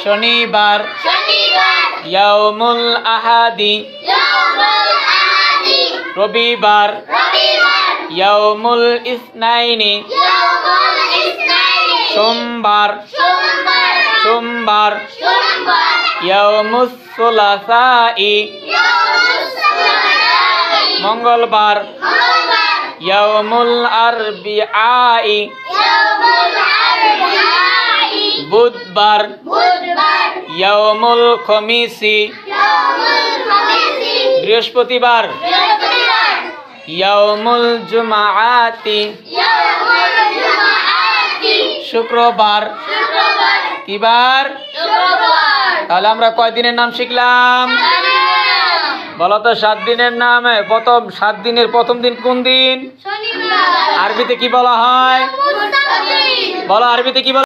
শনিবার ইয়াউমুল আহাদি রবিবার ইয়াউমুল ইসনাইনি সোমবার ইয়াউমুস সুলাসাই মঙ্গলবার ইয়াউমুল আরবিআই বুধবার ইয়াউমুল খমিসি বৃহস্পতিবার ইয়াউমুল জুমাআতি শুক্রবার কি বার? তাহলে আমরা কয় দিনের নাম শিখলাম? বলো তো 7 দিনের নাম। প্রথম 7 দিনের প্রথম দিন কোন দিন? আরবিতে কি বলা হয়? বলো আরবিতে কি বলা